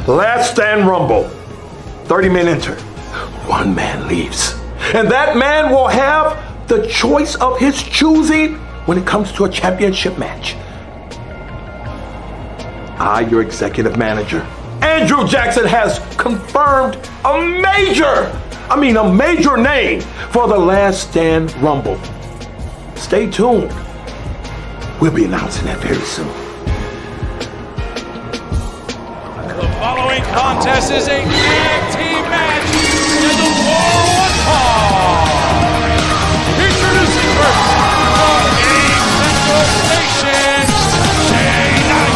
Last Stand Rumble. 30 men enter. 1 man leaves. And that man will have the choice of his choosing when it comes to a championship match. I, your executive manager, Andrew Jackson, has confirmed a major name for the Last Stand Rumble. Stay tuned. We'll be announcing that very soon. The following contest is a tag team match scheduled for 1 fall. Introducing first from a Central Station, J-Night,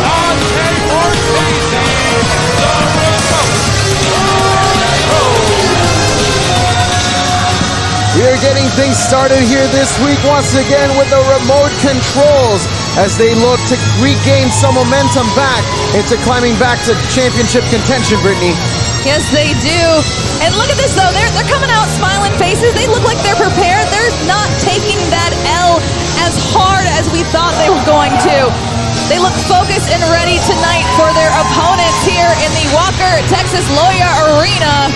Dante Marchese, the We are getting things started here this week once again with the remote controls as they look to regain some momentum back into climbing back to championship contention, Brittany. Yes, they do. And look at this, though. They're coming out smiling faces. They look like they're prepared. They're not taking that L as hard as we thought they were going to. They look focused and ready tonight for their opponents here in the Walker Texas Lawyer Arena.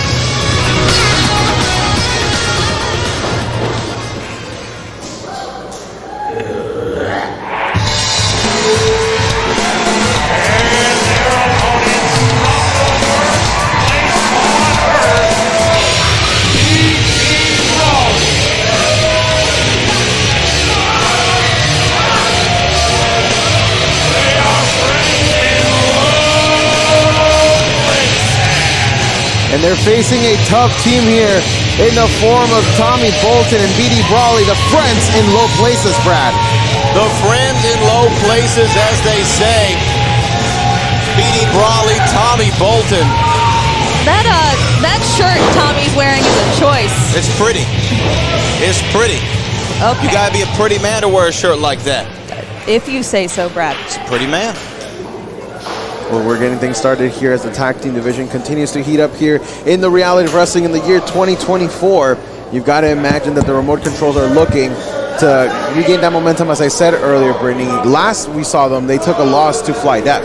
And they're facing a tough team here in the form of Tommy Bolton and BD Brawley, the friends in low places, Brad. The friends in low places, as they say. BD Brawley, Tommy Bolton. That shirt Tommy's wearing is a choice. It's pretty. It's pretty. Okay. You gotta be a pretty man to wear a shirt like that. If you say so, Brad. It's a pretty man. Well, we're getting things started here as the tag team division continues to heat up here in the reality of wrestling in the year 2024. You've got to imagine that the remote controls are looking to regain that momentum, as I said earlier, Brittany. Last we saw them, they took a loss to Fly Def.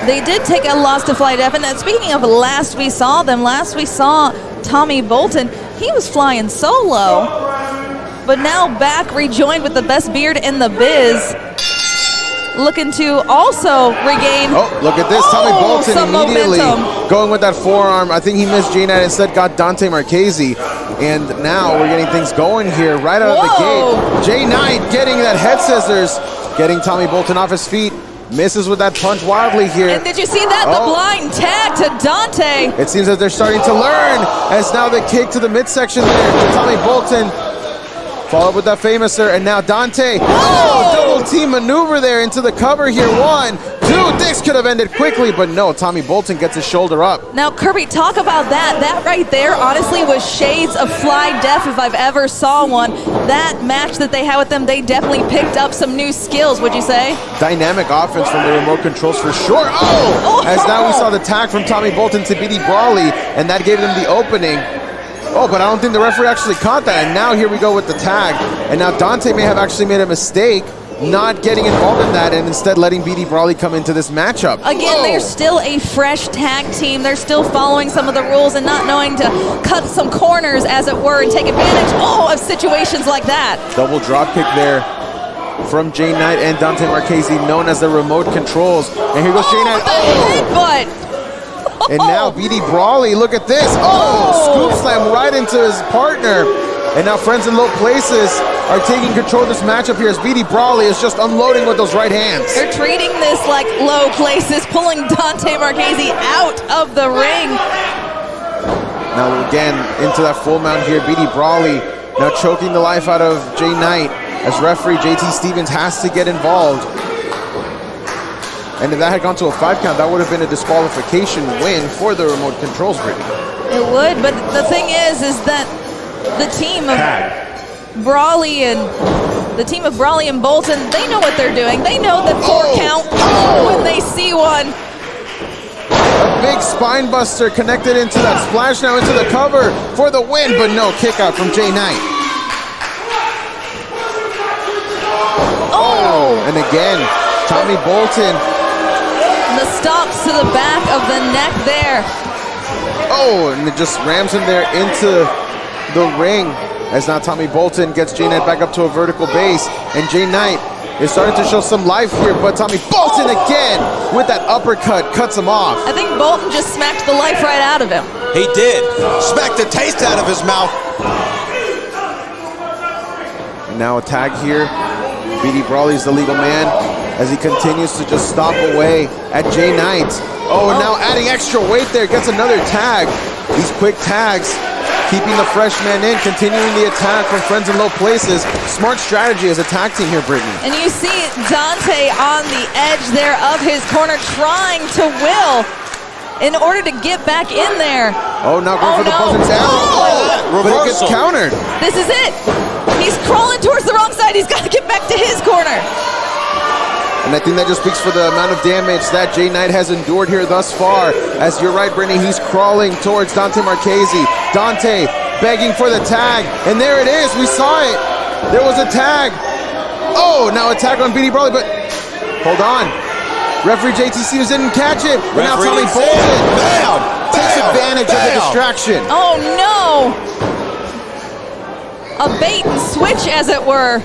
They did take a loss to Fly Def, and speaking of last we saw them, last we saw Tommy Bolton, he was flying solo, but now back rejoined with the best beard in the biz, looking to also regain. Oh, look at this, Tommy Bolton immediately momentum. Going with that forearm. I think he missed J-Night, instead got Dante Marchese, and now we're getting things going here right out of the gate. J-Night getting that head scissors, getting Tommy Bolton off his feet. Misses with that punch wildly here. And did you see that? The blind tag to Dante. It seems that they're starting to learn as now the kick to the midsection there to Tommy Bolton. Followed with that famouser, and now Dante. Oh, double team maneuver there into the cover here. 1, 2, this could have ended quickly, but no, Tommy Bolton gets his shoulder up. Now, Kirby, talk about that. That right there, honestly, was shades of Fly Def if I've ever saw one. That match that they had with them, they definitely picked up some new skills, would you say? Dynamic offense from the remote controls for sure. Oh! As now we saw the tag from Tommy Bolton to BD Brawley, and that gave them the opening. Oh, but I don't think the referee actually caught that. And now here we go with the tag. And now Dante may have actually made a mistake not getting involved in that and instead letting BD Brawley come into this matchup. Again, they're still a fresh tag team. They're still following some of the rules and not knowing to cut some corners, as it were, and take advantage of situations like that. Double drop kick there from J-Night and Dante Marchese, known as the remote controls. And here goes J-Night. Headbutt. And now BD Brawley, look at this. Oh, scoop slam right into his partner. And now friends in low places are taking control of this matchup here as BD Brawley is just unloading with those right hands. They're treating this like low places, pulling Dante Marchese out of the ring. Now again, into that full mount here, BD Brawley now choking the life out of J-Night as referee JT Stevens has to get involved. And if that had gone to a 5 count, that would have been a disqualification win for the remote controls, Brittany. It would, but the thing is that the team of Brawley and Bolton, they know what they're doing. They know the 4 count when they see one. A big spine buster connected into that splash, now into the cover for the win, but no kick out from J-Night. Oh! And again, Tommy Bolton. The stop to the back of the neck there. Oh, and it just rams him there into the ring as now Tommy Bolton gets Jay Knight back up to a vertical base, and Jay Knight is starting to show some life here, but Tommy Bolton again with that uppercut cuts him off. I think Bolton just smacked the life right out of him. He did. Smacked the taste out of his mouth. And now a tag here. BD Brawley's the legal man as he continues to just stomp away at Jay Knight. Oh, and now adding extra weight there, gets another tag. These quick tags keeping the freshman in, continuing the attack from friends in low places. Smart strategy as a tag team here, Brittany. And you see Dante on the edge there of his corner trying to will in order to get back in there. Oh, now going for the buzzing arrow. But it gets countered. This is it. He's crawling towards the wrong side. He's got to get back to his corner. And I think that just speaks for the amount of damage that Jay Knight has endured here thus far. As you're right, Brittany, he's crawling towards Dante Marchese. Dante begging for the tag, and there it is. We saw it. There was a tag. Oh, now a tag on BD Brawley, but hold on. Referee JT didn't catch it. And now Tommy Bolton takes advantage of the distraction. Oh, no. A bait and switch, as it were.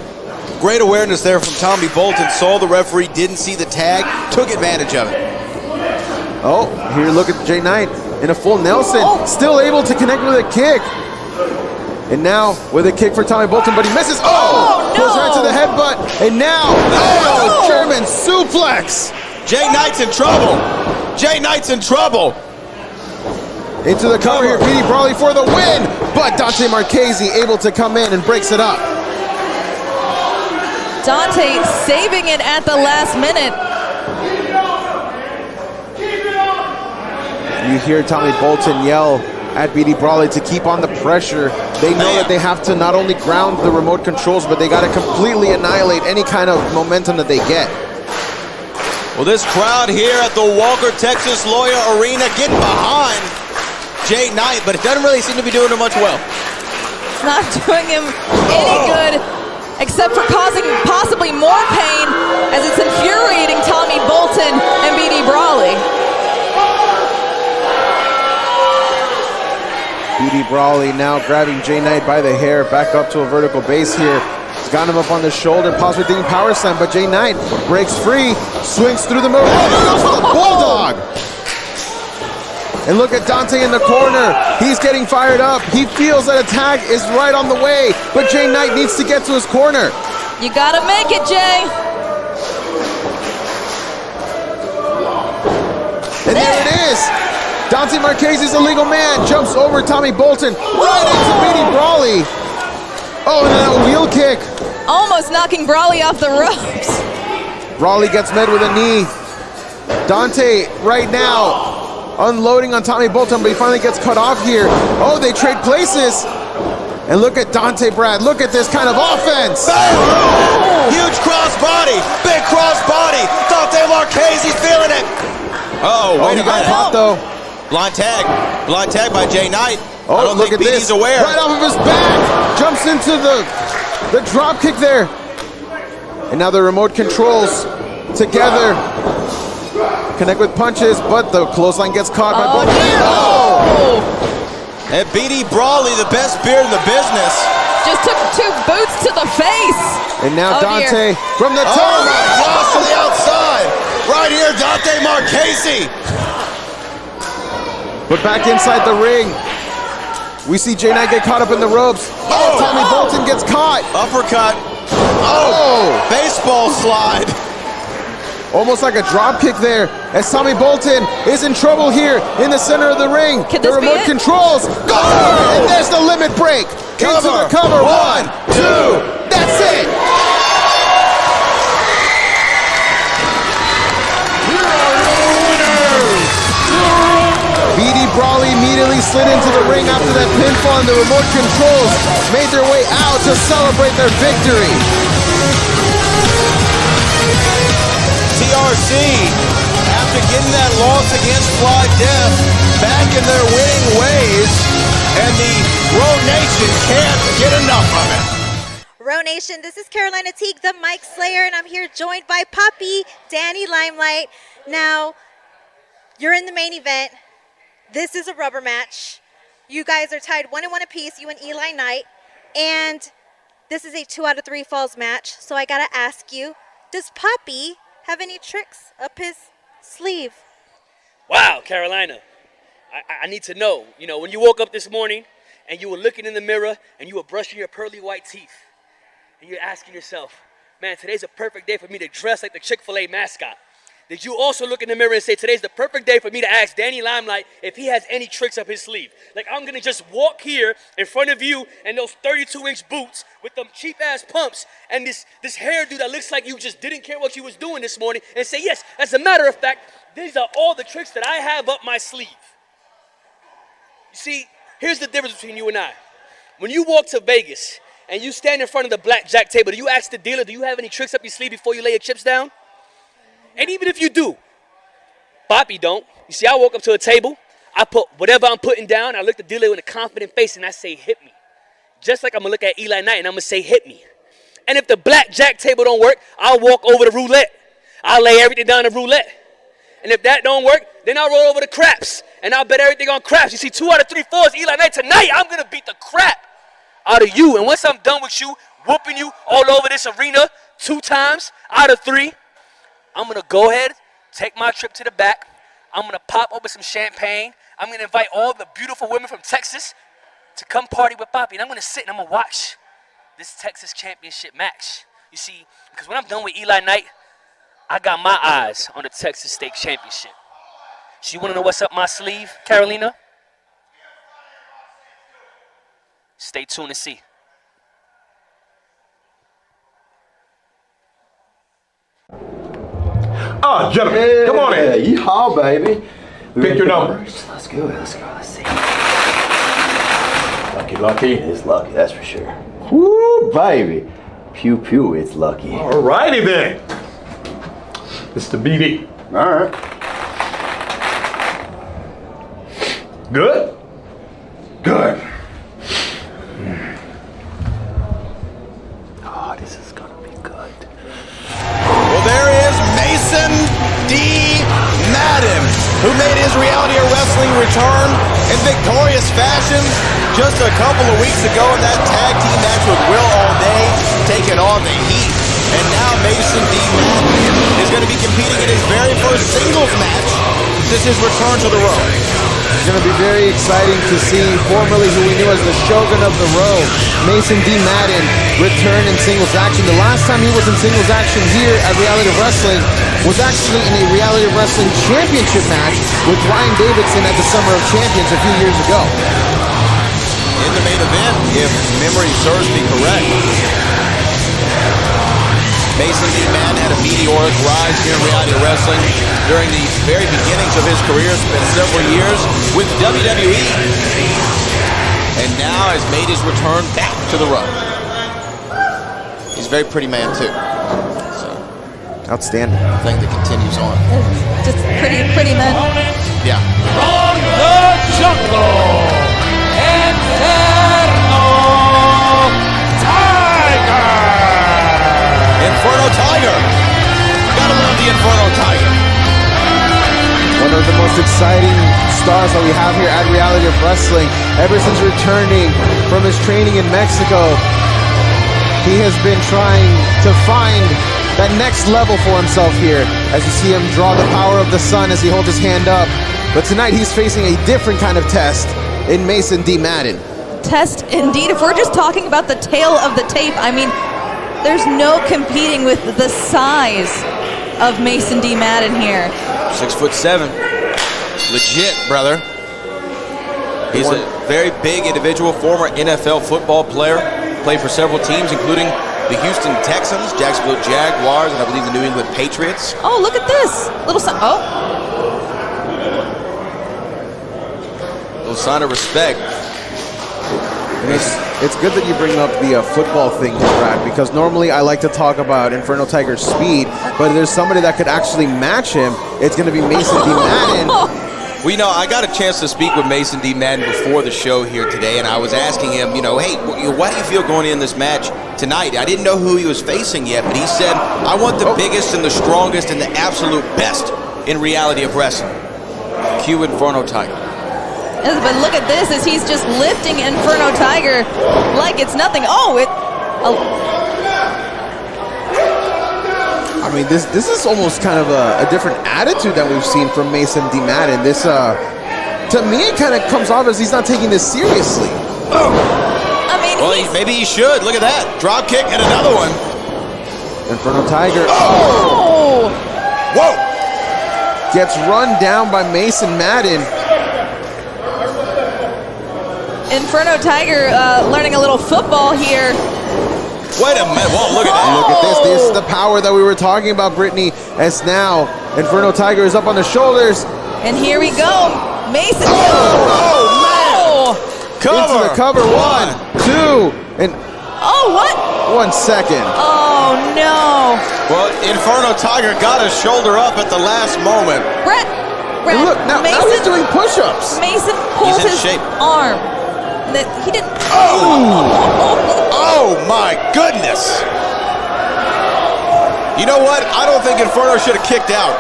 Great awareness there from Tommy Bolton. Saw the referee, didn't see the tag, took advantage of it. Oh, here look at Jay Knight in a full Nelson. Still able to connect with a kick. And now with a kick for Tommy Bolton, but he misses. Oh, no. Goes right to the headbutt. And now, German suplex. Jay Knight's in trouble. Jay Knight's in trouble. Into the cover here, BD Brawley for the win. But Dante Marchese able to come in and breaks it up. Dante saving it at the last minute. You hear Tommy Bolton yell at BD Brawley to keep on the pressure. They know that they have to not only ground the remote controls, but they got to completely annihilate any kind of momentum that they get. Well, this crowd here at the Walker Texas Lawyer Arena getting behind Jay Knight, but it doesn't really seem to be doing him much well. It's not doing him any good, except for causing possibly more pain, as it's infuriating Tommy Bolton and BD Brawley. BD Brawley now grabbing Jay Knight by the hair, back up to a vertical base here. He's got him up on the shoulder, possibly thinking power slam, but Jay Knight breaks free, swings through the middle, goes for the bulldog. And look at Dante in the corner. He's getting fired up. He feels that a tag is right on the way, but Jay Knight needs to get to his corner. You gotta make it, Jay. And there it is. Dante Marchese's a legal man, jumps over Tommy Bolton, right into BD Brawley. Oh, and then a wheel kick. Almost knocking Brawley off the ropes. Brawley gets met with a knee. Dante right now unloading on Tommy Bolton, but he finally gets cut off here. Oh, they trade places. And look at Dante, Brad. Look at this kind of offense. Bam! Huge cross body. Big cross body. Dante Marchese's feeling it. Oh, wait he a got minute. caught though. Blind tag. Blind tag by Jay Knight. Oh, I don't look think at this. BD's aware. Right off of his back. Jumps into the drop kick there. And now the remote controls together. Connect with punches, but the clothesline gets caught by Bolton. Oh! And BD Brawley, the best beard in the business. Just took 2 boots to the face. And now Oh, Dante dear. from the top. Oh my gosh, to the outside. Right here, Dante Marchese. But back inside the ring, we see Jay Knight get caught up in the ropes. Oh, Tommy Bolton gets caught. Uppercut. Oh, Baseball slide. almost like a drop kick there as Tommy Bolton is in trouble here in the center of the ring. Could The this be remote it? controls. Oh, and there's the limit break. Into the cover. 1, 2. That's it. BD Brawley immediately slid into the ring after that pinfall, and the remote controls made their way out to celebrate their victory. TRC, after getting that loss against Fly Death, back in their winning ways, and the Road Nation can't get enough of it. Row Nation, this is Carolina Teague, the Mic Slayer, and I'm here joined by Poppy, Danny Limelight. Now, You're in the main event. This is a rubber match. You guys are tied 1-1 apiece, you and Eli Knight. And this is a 2 out of 3 falls match. So I gotta ask you, does Poppy have any tricks up his sleeve? Wow, Carolina. I need to know, when you woke up this morning and you were looking in the mirror and you were brushing your pearly white teeth and you're asking yourself, man, today's a perfect day for me to dress like the Chick-fil-A mascot. Did you also look in the mirror and say, today's the perfect day for me to ask Danny Limelight if he has any tricks up his sleeve? Like, I'm going to just walk here in front of you in those 32-inch boots with them cheap-ass pumps and this hairdo that looks like you just didn't care what you was doing this morning and say, yes, as a matter of fact, these are all the tricks that I have up my sleeve. You see, here's the difference between you and I. When you walk to Vegas and you stand in front of the blackjack table, do you ask the dealer, do you have any tricks up your sleeve before you lay your chips down? And even if you do, Poppy don't. You see, I walk up to a table, I put whatever I'm putting down, I look the dealer with a confident face and I say, hit me. Just like I'm gonna look at Eli Knight and I'm gonna say, hit me. And if the blackjack table don't work, I'll walk over the roulette. I'll lay everything down the roulette. And if that don't work, then I'll roll over the craps. And I'll bet everything on craps. You see, 2 out of 3 falls, Eli Knight, tonight I'm gonna beat the crap out of you. And once I'm done with you, whooping you all over this arena 2 times out of 3, I'm going to go ahead, take my trip to the back. I'm going to pop open some champagne. I'm going to invite all the beautiful women from Texas to come party with Poppy. And I'm going to sit and I'm going to watch this Texas championship match. You see, because when I'm done with Eli Knight, I got my eyes on the Texas State Championship. So you want to know what's up my sleeve, Carolina? Stay tuned and see. Gentlemen, come on in. Yeehaw, baby. Pick your number. Let's go. Let's see. Lucky. It's lucky, that's for sure. Woo, baby. Pew, pew, it's lucky. All righty then. Mr. BD. All right. Good? Good. Oh, this is gonna be good. Well, there is Mason D. Madden, who made his Reality of Wrestling return in victorious fashion just a couple of weeks ago in that tag team match with Will All-Day, taking on the Heat. And now Mason D. Madden is going to be competing in his very first singles match since his return to the road. It's going to be very exciting to see formerly who we knew as the Shogun of the Road, Mason D. Madden, return in singles action. The last time he was in singles action here at Reality of Wrestling was actually in a Reality of Wrestling championship match with Ryan Davidson at the Summer of Champions a few years ago. In the main event, if memory serves me correct, Mason D. Madden had a meteoric rise here in Reality of Wrestling during the very beginnings of his career, spent several years with WWE, and now has made his return back to the road. He's a very pretty man, too. So, Outstanding. thing that continues on. Just pretty men. Yeah. From the jungle, Inferno Tiger! Inferno Tiger. Gotta love the Inferno Tiger. One of the most exciting stars that we have here at Reality of Wrestling. Ever since returning from his training in Mexico, he has been trying to find that next level for himself here. As you see him draw the power of the sun as he holds his hand up. But tonight he's facing a different kind of test in Mason D. Madden. Test indeed. If we're just talking about the tail of the tape, I mean, there's no competing with the size of Mason D. Madden here. 6'7", legit, brother. He's a very big individual, former NFL football player, played for several teams, including the Houston Texans, Jacksonville Jaguars, and I believe the New England Patriots. Oh, look at this. Little sign. Oh. Little sign of respect. It's good that you bring up the football thing, Brad, because normally I like to talk about Inferno Tiger's speed, but if there's somebody that could actually match him, it's going to be Mason D. Madden. Well, you know, I got a chance to speak with Mason D. Madden before the show here today, and I was asking him, hey, why do you feel going in this match tonight? I didn't know who he was facing yet, but he said, I want the biggest and the strongest and the absolute best in Reality of Wrestling. Cue Inferno Tiger. But look at this as he's just lifting Inferno Tiger like it's nothing. I mean, this is almost kind of a different attitude that we've seen from Mason D. Madden. This, to me, it kind of comes off as he's not taking this seriously. I mean, well, maybe he should. Look at that. Drop kick and another one. Inferno Tiger. Oh! Whoa! Gets run down by Mason Madden. Inferno Tiger learning a little football here. Wait a minute. Whoa, look at that. Look at this. This is the power that we were talking about, Brittany. As now, Inferno Tiger is up on the shoulders. And here we go. Mason. Oh, man. Cover. Into the cover. 1, 2, and Oh, what? 1 second. Oh, no. Well, Inferno Tiger got his shoulder up at the last moment. Brett, And look, now he's doing push-ups. Mason pulls He's in his shape. arm. He didn't. Oh my goodness! You know what? I don't think Inferno should have kicked out.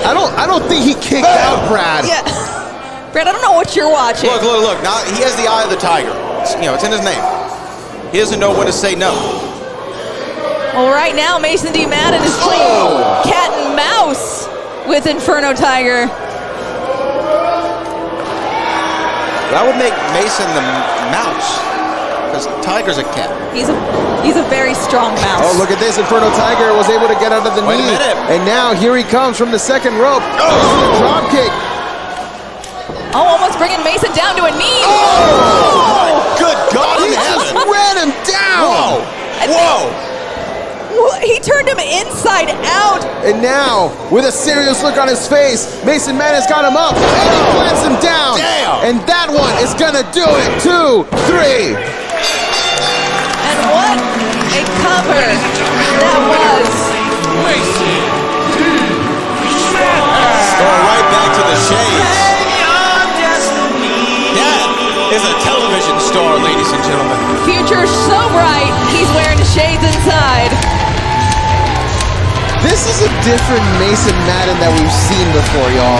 I don't think he kicked out, Brad. Yeah. Brad, I don't know what you're watching. Look. Now he has the eye of the tiger. It's in his name. He doesn't know when to say no. Well, right now, Mason D. Madden is playing cat and mouse with Inferno Tiger. That would make Mason the mouse, because Tiger's a cat. He's a very strong mouse. Oh, look at this. Inferno Tiger was able to get out of the Wait a knee. minute. And now here he comes from the second rope. Drop kick. Oh, almost bringing Mason down to a knee. Oh! Good God in He just heaven! ran him down. Whoa! He turned him inside out. And now, with a serious look on his face, Mason Madden's got him up, and he plants him down. Damn. And that one is gonna do it. 2, 3. And what a cover that was. Going right back to the shades. That is a television star, ladies and gentlemen. Future so bright, he's wearing shades inside. This is a different Mason Madden that we've seen before, y'all.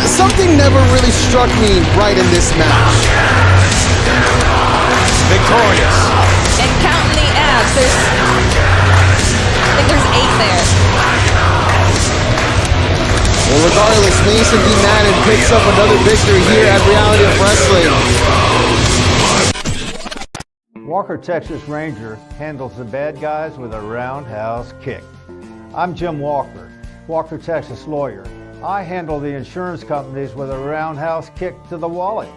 Something never really struck me right in this match. Victorious. And counting the abs, I think there's 8 there. Well, regardless, Mason D. Madden picks up another victory here at Reality of Wrestling. Walker, Texas Ranger handles the bad guys with a roundhouse kick. I'm Jim Walker, Walker, Texas lawyer. I handle the insurance companies with a roundhouse kick to the wallet.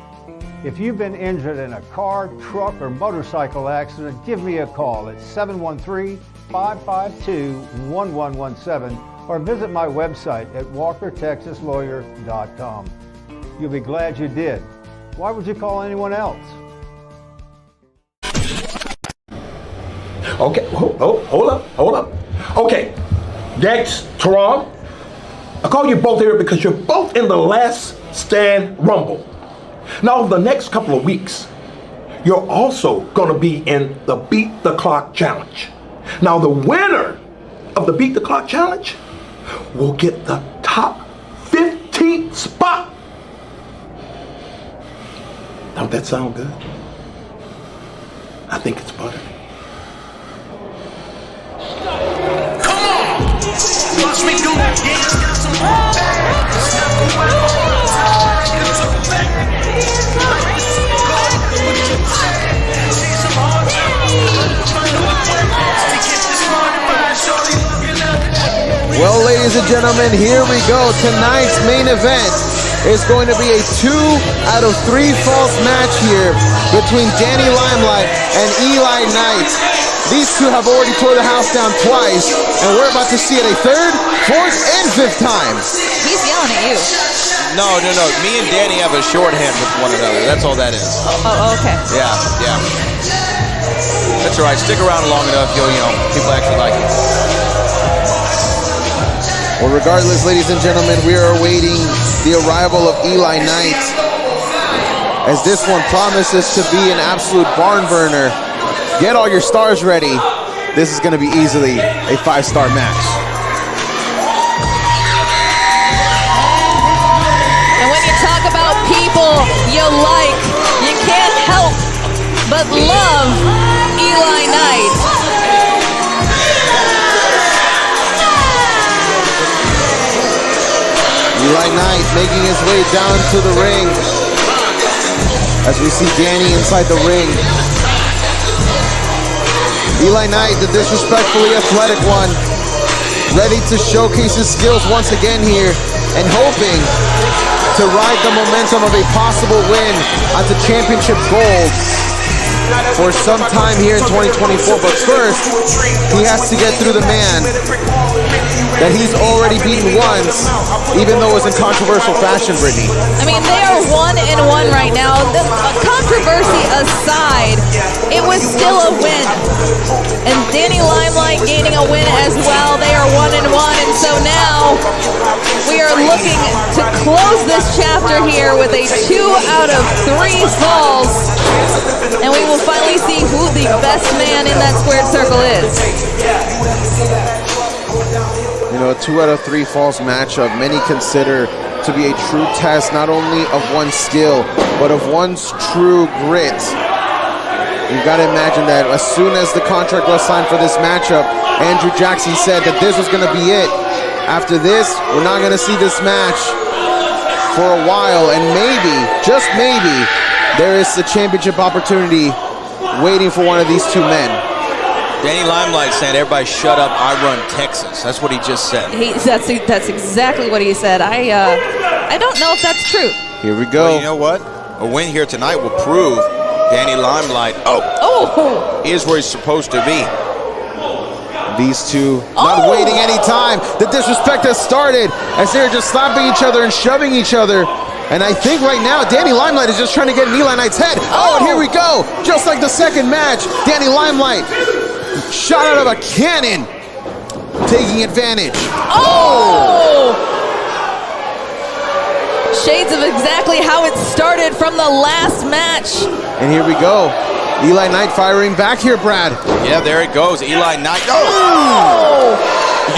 If you've been injured in a car, truck, or motorcycle accident, give me a call at 713-552-1117 or visit my website at walkertexaslawyer.com. You'll be glad you did. Why would you call anyone else? Okay, hold up. Okay, next, Teron. I call you both here because you're both in the Last Stand Rumble. Now, the next couple of weeks, you're also going to be in the Beat the Clock Challenge. Now, the winner of the Beat the Clock Challenge will get the top 15th spot. Don't that sound good? I think it's butter. Watch me do that dance, got some Well, ladies and gentlemen, here we go. Tonight's main event is going to be a 2 out of 3 falls match here between Danny Limelight and Eli Knight. These two have already tore the house down twice, and we're about to see it a 3rd, 4th, and 5th time. He's yelling at you. No. Me and Danny have a shorthand with one another. That's all that is. Oh, okay. Yeah. That's all right. Stick around long enough, people actually like it. Well, regardless, ladies and gentlemen, we are awaiting the arrival of Eli Knight, as this one promises to be an absolute barn burner. Get all your stars ready. This is going to be easily a 5-star match. people you like. You can't help but love Eli Knight. Eli Knight making his way down to the ring as we see Danny inside the ring. Eli Knight, the disrespectfully athletic one, ready to showcase his skills once again here and hoping to ride the momentum of a possible win onto championship gold for some time here in 2024. But first, he has to get through the man that he's already beaten once, even though it was in controversial fashion, Brittany. I mean, they are 1-1 right now. The controversy aside, it was still a win. And Danny Limelight gaining a win as well. They are 1-1, and so now we are looking to close this chapter here with a 2 out of 3 falls. And we will finally see who the best man in that squared circle is. You know, a 2 out of 3 falls matchup, many consider to be a true test not only of one's skill, but of one's true grit. You've got to imagine that as soon as the contract was signed for this matchup, Andrew Jackson said that this was going to be it. After this, we're not going to see this match for a while, and maybe, just maybe, there is a championship opportunity waiting for one of these two men. Danny Limelight saying, everybody shut up, I run Texas. That's what he just said. That's exactly what he said. I don't know if that's true. Here we go. Well, you know what? A win here tonight will prove Danny Limelight, is where he's supposed to be. These two not waiting any time. The disrespect has started as they're just slapping each other and shoving each other. And I think right now, Danny Limelight is just trying to get in Eli Knight's head. Oh, and here we go. Just like the second match, Danny Limelight shot out of a cannon, taking advantage. Shades of exactly how it started from the last match. And here we go. Eli Knight firing back here, Brad. Yeah, there it goes. Eli Knight.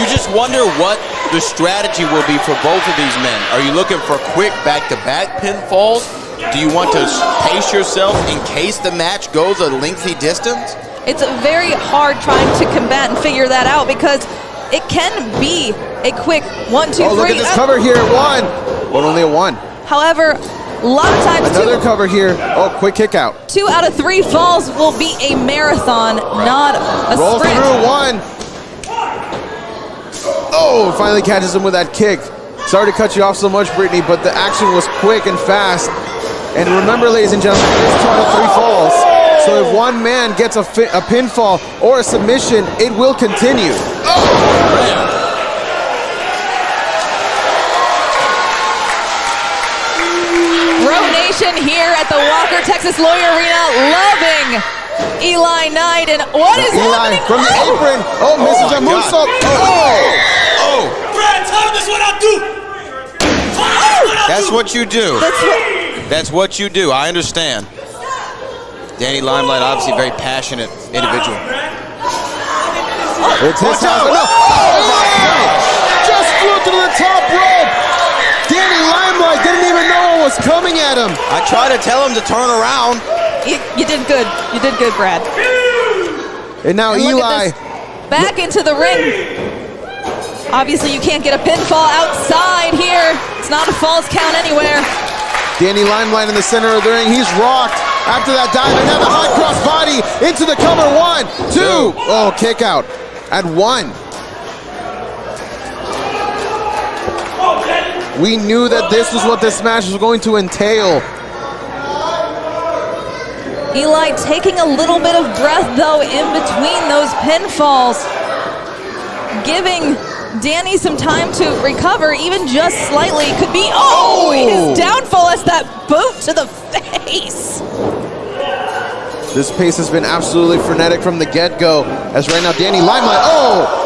You just wonder what the strategy will be for both of these men. Are you looking for quick back-to-back pinfalls? Do you want to pace yourself in case the match goes a lengthy distance? It's very hard trying to combat and figure that out because it can be a quick 1, 2, 3. Oh, look at this cover here, 1. But only a 1. However, a lot of times another cover here. Oh, quick kick out. 2 out of 3 falls will be a marathon, not a roll sprint. Through 1. Oh, finally catches him with that kick. Sorry to cut you off so much, Brittany, but the action was quick and fast. And remember, ladies and gentlemen, it is 2 out of 3 falls. So if one man gets a pinfall or a submission, it will continue. Here at the Walker Texas Lawyer Arena, loving Eli Knight, and what is Eli happening? From the apron. Oh, misses a moonsault. Brad, tell him this is what I do. That's what you do. That's what you do. I understand. Danny Limelight, obviously a very passionate individual. It's his time. Just flew through the top rope. Danny Limelight didn't even know what was coming at him. I tried to tell him to turn around. You did good. You did good, Brad. And now Eli back into the ring. Obviously, you can't get a pinfall outside here. It's not a false count anywhere. Danny Limelight in the center of the ring. He's rocked after that dive, and now the high cross body into the cover. 1, 2. Oh, kick out at 1. We knew that this was what this match was going to entail. Eli taking a little bit of breath, though, in between those pinfalls, giving Danny some time to recover, even just slightly. Could be, his downfall as that boot to the face. This pace has been absolutely frenetic from the get-go, as right now Danny Limelight,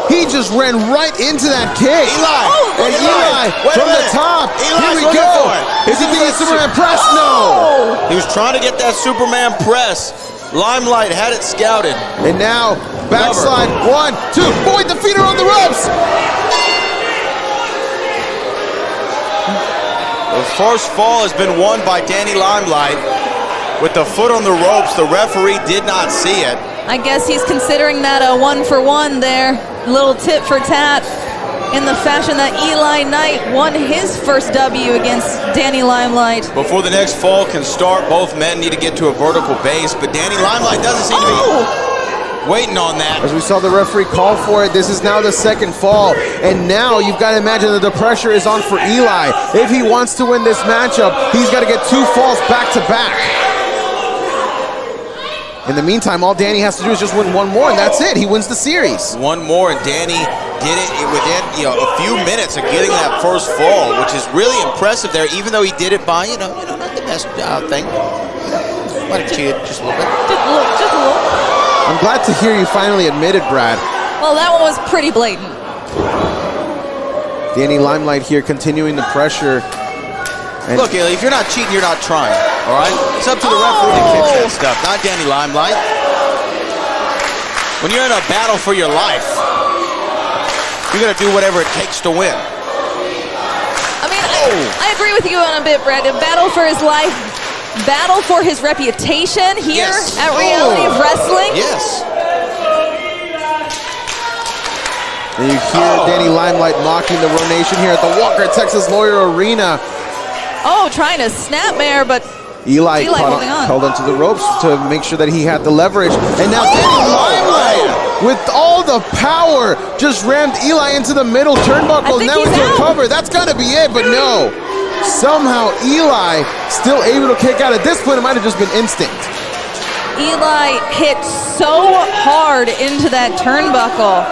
he just ran right into that kick. Eli from the top. Here we go. Is he doing a Superman press? No. He was trying to get that Superman press. Limelight had it scouted. And now backslide. 1, 2. Boy, the feet are on the ropes. first fall has been won by Danny Limelight. With the foot on the ropes, the referee did not see it. I guess he's considering that a 1-for-1 there. Little tit for tat in the fashion that Eli Knight won his first W against Danny Limelight. Before the next fall can start, both men need to get to a vertical base, but Danny Limelight doesn't seem to be waiting on that. As we saw the referee call for it, this is now the second fall, and now you've got to imagine that the pressure is on for Eli. If he wants to win this matchup, he's got to get 2 falls back to back. In the meantime, all Danny has to do is just win 1 more, and that's it. He wins the series. 1 more, and Danny did it within a few minutes of getting that first fall, which is really impressive there, even though he did it by, not the best thing. Might have cheated just a little bit. Just a little. I'm glad to hear you finally admit it, Brad. Well, that one was pretty blatant. Danny Limelight here continuing the pressure. And look, Eli, if you're not cheating, you're not trying, all right? It's up to the referee to catch that stuff, not Danny Limelight. When you're in a battle for your life, you're going to do whatever it takes to win. I mean, I agree with you on a bit, Brad. A battle for his life, battle for his reputation here at Reality of Wrestling. Yes. And you hear Danny Limelight mocking the Row Nation here at the Walker Texas Lawyer Arena. Oh, trying to snapmare, but Eli held onto the ropes to make sure that he had the leverage. And now Danny Limelight, with all the power, just rammed Eli into the middle turnbuckle. Now into a cover. That's got to be it, but no. Somehow Eli still able to kick out. At this point, it might have just been instinct. Eli hit so hard into that turnbuckle.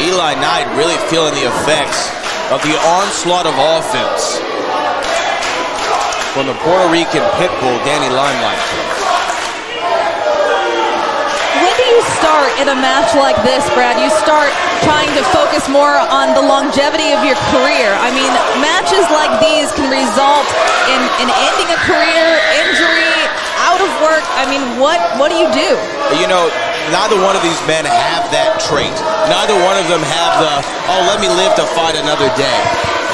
Eli Knight really feeling the effects of the onslaught of offense from the Puerto Rican pitbull, Danny Limelight. When do you start in a match like this, Brad? You start trying to focus more on the longevity of your career. I mean, matches like these can result in ending a career, injury, out of work. I mean, what do you do? Neither one of these men have that trait. Neither one of them have the, let me live to fight another day.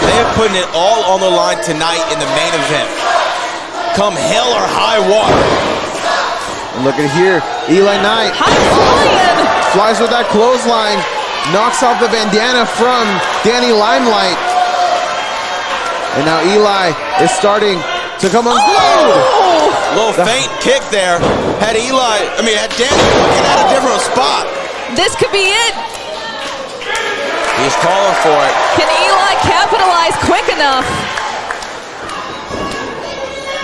They are putting it all on the line tonight in the main event. Come hell or high water. And look at here, Eli Knight flies with that clothesline, knocks off the bandana from Danny Limelight. And now Eli is starting to come unglued. Little faint kick there. Had Danny looking at a different spot. This could be it. He's calling for it. Can Eli capitalize quick enough?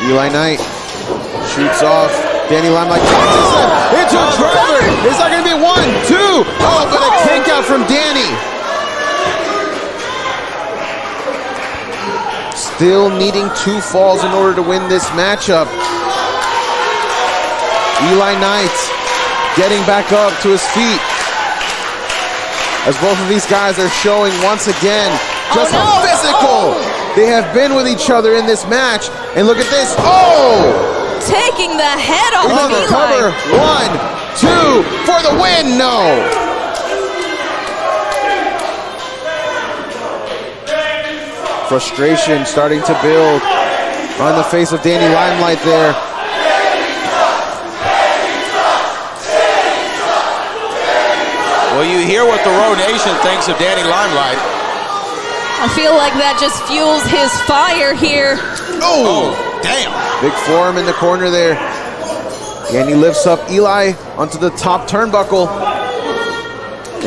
Eli Knight shoots off. Danny Limelight tosses him into a driver. It's not going to be 1, 2. Oh, but a kick out from Danny. Still needing 2 falls in order to win this matchup. Eli Knight getting back up to his feet as both of these guys are showing once again just how physical they have been with each other in this match. And look at this. Taking the head off of Eli. Cover. 1, 2 for the win. No. Frustration starting to build on the face of Danny Limelight there. Well, you hear what the Row Nation thinks of Danny Limelight. I feel like that just fuels his fire here. Oh, damn. Big forearm in the corner there. Danny lifts up Eli onto the top turnbuckle.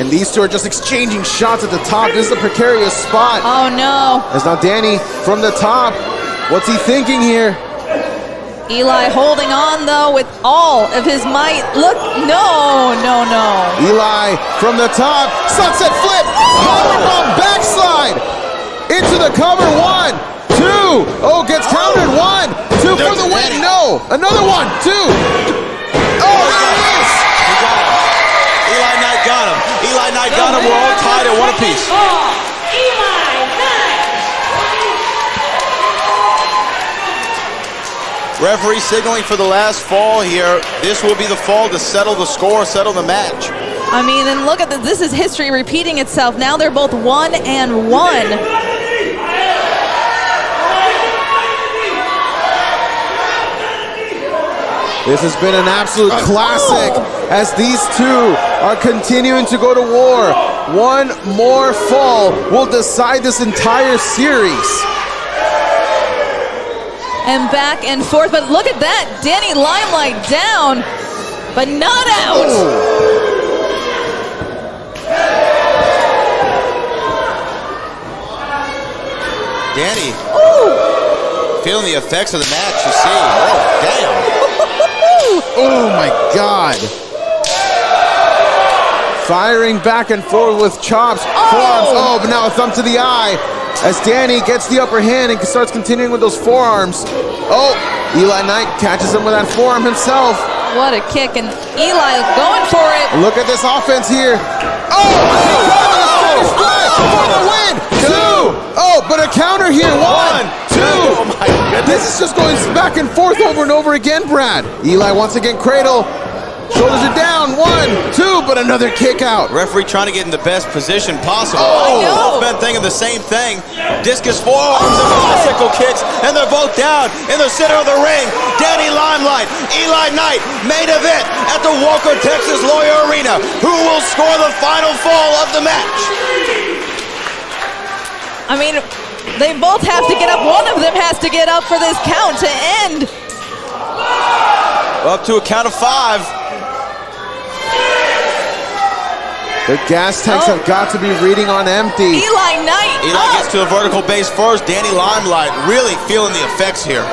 And these two are just exchanging shots at the top. This is a precarious spot. Oh, no. As now Danny from the top. What's he thinking here? Eli holding on, though, with all of his might. Look, no. Eli from the top. Sunset flip. Powerbomb backslide. Into the cover. 1, 2. Oh, gets countered. 1, 2 for the win. No. Another 1, 2. Oh, there it is. He got him. Eli Knight got him. Eli Knight got him. We're all tied at 1 apiece. Referee signaling for the last fall here. This will be the fall to settle the score, settle the match. I mean, and look at this. This is history repeating itself. Now they're both 1-1. This has been an absolute classic as these two are continuing to go to war. One more fall will decide this entire series. And back and forth, but look at that. Danny Limelight down, but not out. Danny, feeling the effects of the match, you see. Oh, damn. Oh my God. Firing back and forth with chops, forearms. Oh, but now a thumb to the eye as Danny gets the upper hand and starts continuing with those forearms. Oh, Eli Knight catches him with that forearm himself. What a kick, and Eli going for it. Look at this offense here. Oh, for the win. Two. Oh, but a counter here. One, two. Oh my goodness. This is just going back and forth over and over again, Brad. Eli once again cradle. Shoulders are down. One, two, but another kick out. Referee trying to get in the best position possible. Oh, both men thinking the same thing. Discus forearms and bicycle kicks, and they're both down in the center of the ring. Danny Limelight, Eli Knight, main event at the Walker, Texas Lawyer Arena. Who will score the final fall of the match? I mean, they both have to get up. One of them has to get up for this count to end. Up to a count of 5. The gas tanks have got to be reading on empty. Eli Knight Eli gets to the vertical base first. Danny Limelight really feeling the effects here.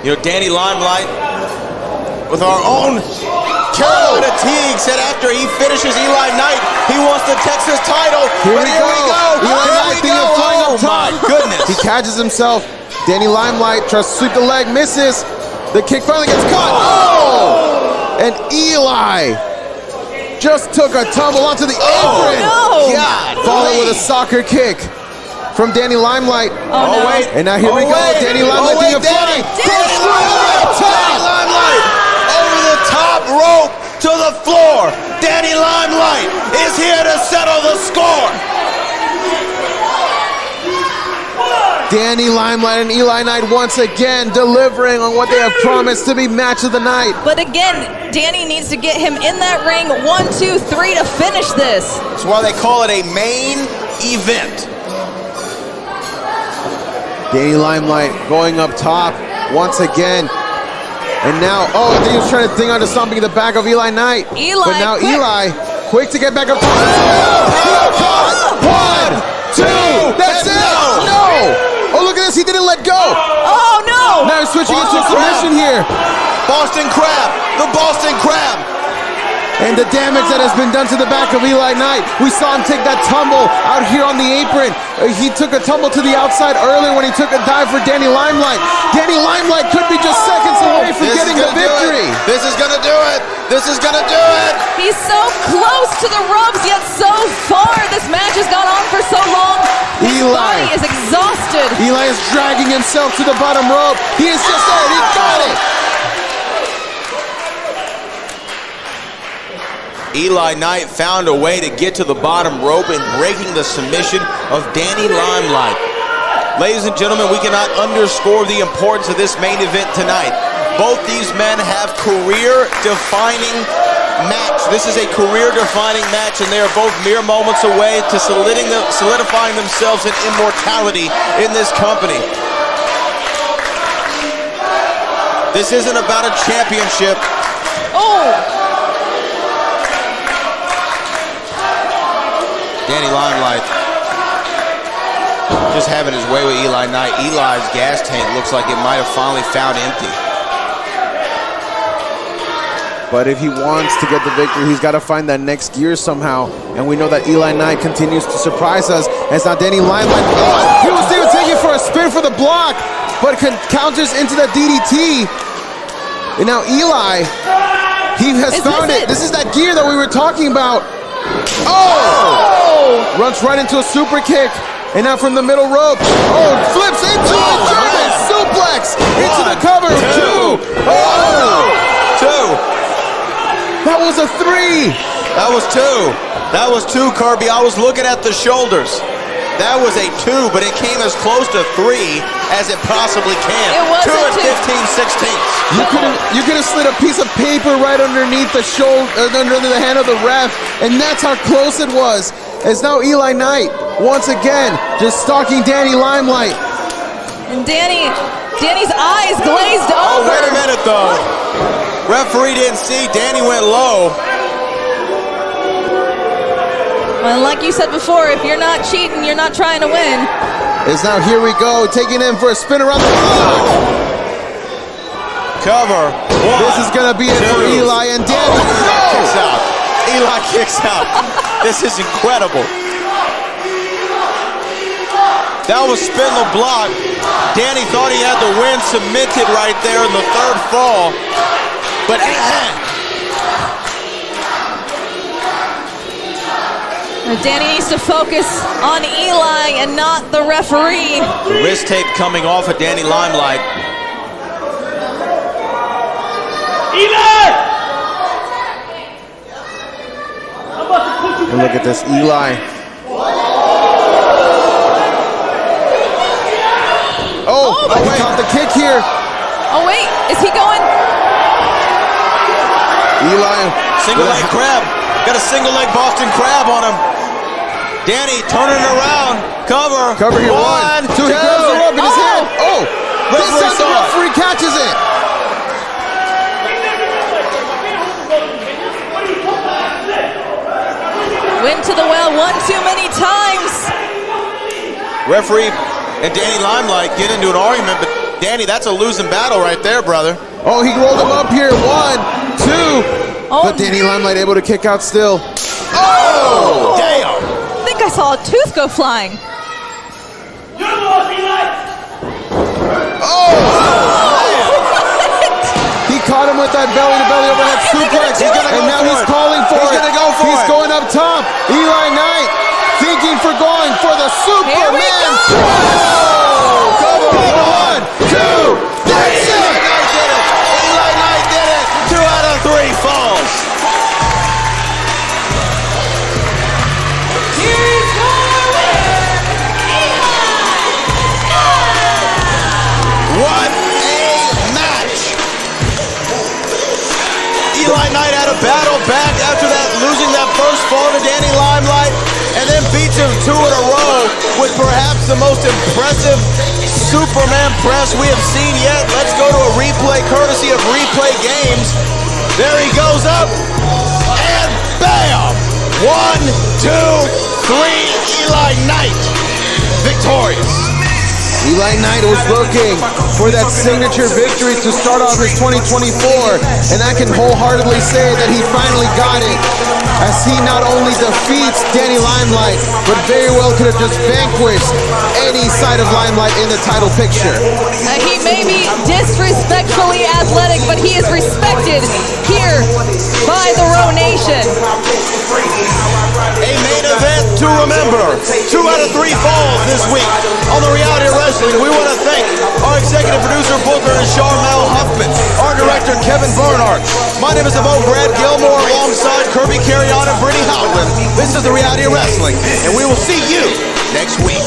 You know, Danny Limelight with our own Carolina Teague said after he finishes Eli Knight, he wants the Texas title. Here we go. Eli Knight flying up top. My goodness. He catches himself. Danny Limelight tries to sweep the leg, misses. The kick finally gets caught. Oh! And Eli just took a tumble onto the apron. No! God. Followed with a soccer kick from Danny Limelight. Oh, no. wait. And now here we go. Danny Limelight doing a Danny. flying. Danny Limelight over the top rope to the floor. Danny Limelight is here to settle the score. Danny Limelight and Eli Knight once again delivering on what they have promised to be match of the night. But again, Danny needs to get him in that ring 1, 2, 3 to finish this. That's why they call it a main event. Danny Limelight going up top once again. And now, I think he was trying to think onto something in the back of Eli Knight. Eli, but now quick. Eli, quick to get back up top. One, two, that's it. No. Oh, look at this, he didn't let go. Oh, no. Now he's switching into submission here. Boston Crab, the Boston Crab. And the damage that has been done to the back of Eli Knight. We saw him take that tumble out here on the apron. He took a tumble to the outside earlier when he took a dive for Danny Limelight. Danny Limelight could be just seconds away from getting the victory. This is gonna do it. This is gonna do it. He's so close to the ropes, yet so far. This match has gone on for so long. His body is exhausted. Eli is dragging himself to the bottom rope. He is just there. He got it. Eli Knight found a way to get to the bottom rope and breaking the submission of Danny Limelight. Ladies and gentlemen, we cannot underscore the importance of this main event tonight. Both these men have career-defining match. This is a career-defining match, and they are both mere moments away to solidifying themselves in immortality in this company. This isn't about a championship. Oh! Danny Limelight just having his way with Eli Knight. Eli's gas tank looks like it might have finally found empty. But if he wants to get the victory, he's got to find that next gear somehow. And we know that Eli Knight continues to surprise us. As now Danny Limelight, he was even taking for a spin for the block, but counters into the DDT. And now Eli, he has found it. This is that gear that we were talking about. Oh! Runs right into a super kick. And now from the middle rope. Oh, flips into a German suplex. Into the cover. Two. That was a 3. That was 2. That was 2, Kirby. I was looking at the shoulders. That was a 2, but it came as close to 3 as it possibly can. It was 2 a and 15/16. You could have slid a piece of paper right underneath the shoulder, under the hand of the ref, and that's how close it was. It's now Eli Knight once again just stalking Danny Limelight. And Danny's eyes glazed Oh, over. wait a minute, though. Referee didn't see. Danny went low. Well, like you said before, if you're not cheating, you're not trying to win. Is now here we go, taking him for a spin around the block. Cover. This is gonna be it for Eli and Danny. Kicks out. Eli kicks out. This is incredible. That was spin the block. Danny thought he had the win cemented right there in the third fall. But Danny needs to focus on Eli and not the referee. the wrist tape coming off of Danny Limelight. And look at this, Eli. Oh, he caught the kick here. Oh wait, is he going? Eli. Single leg crab. Got a single leg Boston crab on him. Danny turning around. Cover. Cover here, 1, 2. He grabs the rope in his hand. Oh, this Referee time the saw it. referee catches it. Went to the well one too many times. Referee and Danny Limelight get into an argument, but Danny, that's a losing battle right there, brother. Oh, he rolled him up here. 1, 2. Oh. But Danny Limelight able to kick out still. Oh, damn. I think I saw a tooth go flying. He caught him with that belly-to-belly overhead suplex. And now he's calling for it. He's gonna go for He's it. going up top. Eli Knight thinking for going for the Here we Superman. go. Oh, cover. 1, 2. That's it. Eli Knight did it. Eli Knight did it. 2 out of 3 falls. What a match! Eli Knight had a battle back after that, losing that first fall to Danny Limelight, and then beats him 2 in a row with perhaps the most impressive Superman press we have seen yet. Let's go to a replay courtesy of Replay Games. There he goes up, and bam! 1, 2, 3, Eli Knight victorious. Eli Knight was looking for that signature victory to start off his 2024, and I can wholeheartedly say that he finally got it, as he not only defeats Danny Limelight, but very well could have just vanquished any side of Limelight in the title picture. He may be disrespectfully athletic, but he is respected here by the Row Nation. A main event to remember. 2 out of 3 falls this week on the Reality of Wrestling. We want to thank our executive producer, Booker, and Charmel Huffman, our director, Kevin Bernhardt. My name is Brad Gilmore, alongside Kirby Carrion and Brittany Howland. This is the Reality of Wrestling, and we will see you next week.